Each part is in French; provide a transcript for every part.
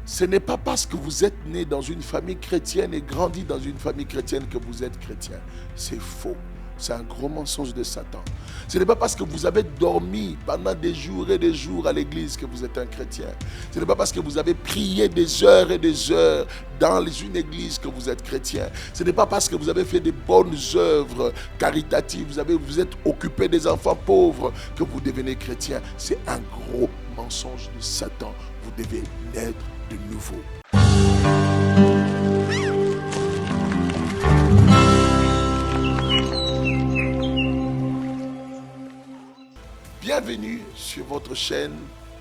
Ce n'est pas parce que vous êtes né dans une famille chrétienne et grandi dans une famille chrétienne que vous êtes chrétien. C'est faux. C'est un gros mensonge de Satan. Ce n'est pas parce que vous avez dormi pendant des jours et des jours à l'église que vous êtes un chrétien. Ce n'est pas parce que vous avez prié des heures et des heures dans une église que vous êtes chrétien. Ce n'est pas parce que vous avez fait des bonnes œuvres caritatives, vous êtes occupé des enfants pauvres que vous devenez chrétien. C'est un gros mensonge de Satan. Vous devez naître de nouveau. Bienvenue sur votre chaîne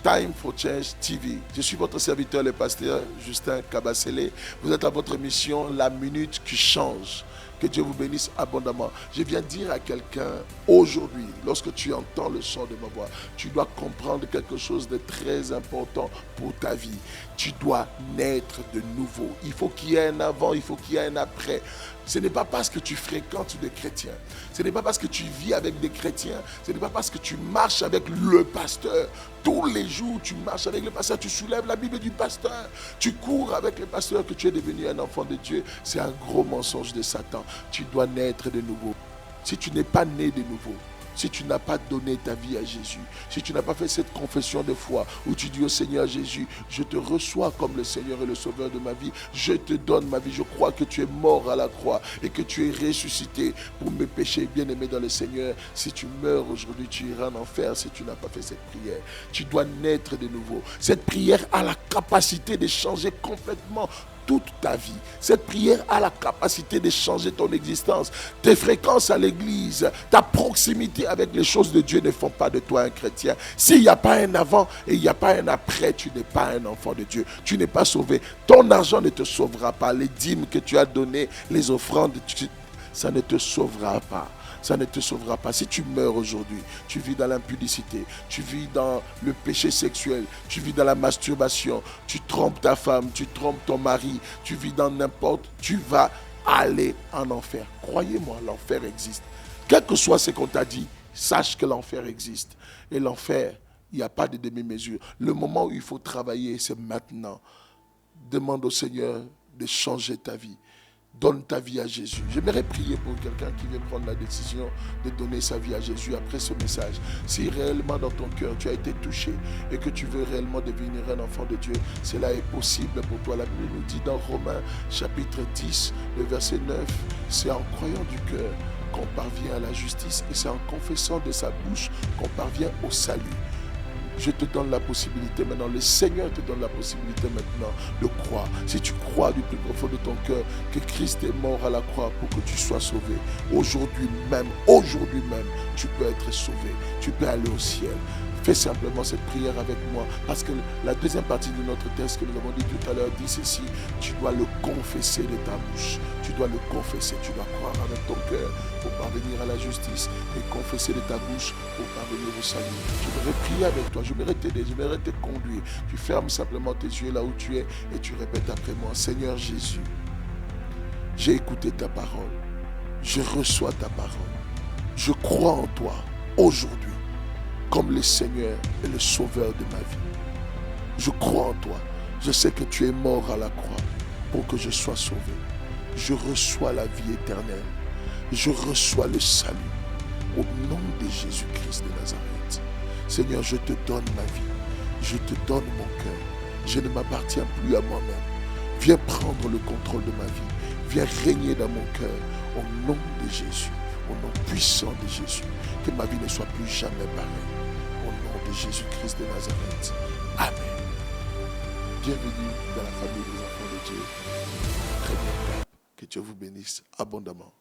Time for Change TV. Je suis votre serviteur, le pasteur Justin Kabasele. Vous êtes à votre mission, la minute qui change. Que Dieu vous bénisse abondamment. Je viens dire à quelqu'un aujourd'hui, lorsque tu entends le son de ma voix, tu dois comprendre quelque chose de très important pour ta vie. Tu dois naître de nouveau. Il faut qu'il y ait un avant, il faut qu'il y ait un après. Ce n'est pas parce que tu fréquentes des chrétiens, ce n'est pas parce que tu vis avec des chrétiens, ce n'est pas parce que tu marches avec le pasteur. Tous les jours, tu marches avec le pasteur, tu soulèves la Bible du pasteur, tu cours avec le pasteur que tu es devenu un enfant de Dieu. C'est un gros mensonge de Satan. Tu dois naître de nouveau. Si tu n'es pas né de nouveau, si tu n'as pas donné ta vie à Jésus, si tu n'as pas fait cette confession de foi où tu dis au Seigneur Jésus, je te reçois comme le Seigneur et le Sauveur de ma vie, je te donne ma vie, je crois que tu es mort à la croix et que tu es ressuscité pour mes péchés, bien-aimé dans le Seigneur. Si tu meurs aujourd'hui, tu iras en enfer si tu n'as pas fait cette prière. Tu dois naître de nouveau. Cette prière a la capacité de changer complètement toute ta vie. Cette prière a la capacité de changer ton existence. Tes fréquences à l'église, ta proximité avec les choses de Dieu ne font pas de toi un chrétien. S'il n'y a pas un avant et il n'y a pas un après, tu n'es pas un enfant de Dieu. Tu n'es pas sauvé. Ton argent ne te sauvera pas. Les dîmes que tu as données, les offrandes, ça ne te sauvera pas. Ça ne te sauvera pas. Si tu meurs aujourd'hui, tu vis dans l'impudicité, tu vis dans le péché sexuel, tu vis dans la masturbation, tu trompes ta femme, tu trompes ton mari, tu vis dans n'importe, tu vas aller en enfer. Croyez-moi, l'enfer existe. Quel que soit ce qu'on t'a dit, sache que l'enfer existe. Et l'enfer, il n'y a pas de demi-mesure. Le moment où il faut travailler, c'est maintenant. Demande au Seigneur de changer ta vie. Donne ta vie à Jésus. J'aimerais prier pour quelqu'un qui veut prendre la décision de donner sa vie à Jésus après ce message. Si réellement dans ton cœur tu as été touché et que tu veux réellement devenir un enfant de Dieu, cela est possible pour toi. La Bible nous dit dans Romains chapitre 10, le verset 9, c'est en croyant du cœur qu'on parvient à la justice et c'est en confessant de sa bouche qu'on parvient au salut. Je te donne la possibilité maintenant, le Seigneur te donne la possibilité maintenant de croire. Si tu crois du plus profond de ton cœur que Christ est mort à la croix pour que tu sois sauvé, aujourd'hui même, tu peux être sauvé, tu peux aller au ciel. Fais simplement cette prière avec moi, parce que la deuxième partie de notre texte que nous avons dit tout à l'heure dit ceci: tu dois le confesser de ta bouche, tu dois le confesser, tu dois croire avec ton cœur pour parvenir à la justice et confesser de ta bouche pour parvenir au salut. J'aimerais prier avec toi, j'aimerais t'aider, j'aimerais te conduire. Tu fermes simplement tes yeux là où tu es et tu répètes après moi: Seigneur Jésus, j'ai écouté ta parole, je reçois ta parole, je crois en toi aujourd'hui comme le Seigneur et le Sauveur de ma vie. Je crois en toi. Je sais que tu es mort à la croix pour que je sois sauvé. Je reçois la vie éternelle. Je reçois le salut au nom de Jésus-Christ de Nazareth. Seigneur, je te donne ma vie. Je te donne mon cœur. Je ne m'appartiens plus à moi-même. Viens prendre le contrôle de ma vie. Viens régner dans mon cœur au nom de Jésus. Au nom puissant de Jésus. Que ma vie ne soit plus jamais pareille. Au nom de Jésus-Christ de Nazareth. Amen. Bienvenue dans la famille des enfants de Dieu. Très bien. Que Dieu vous bénisse abondamment.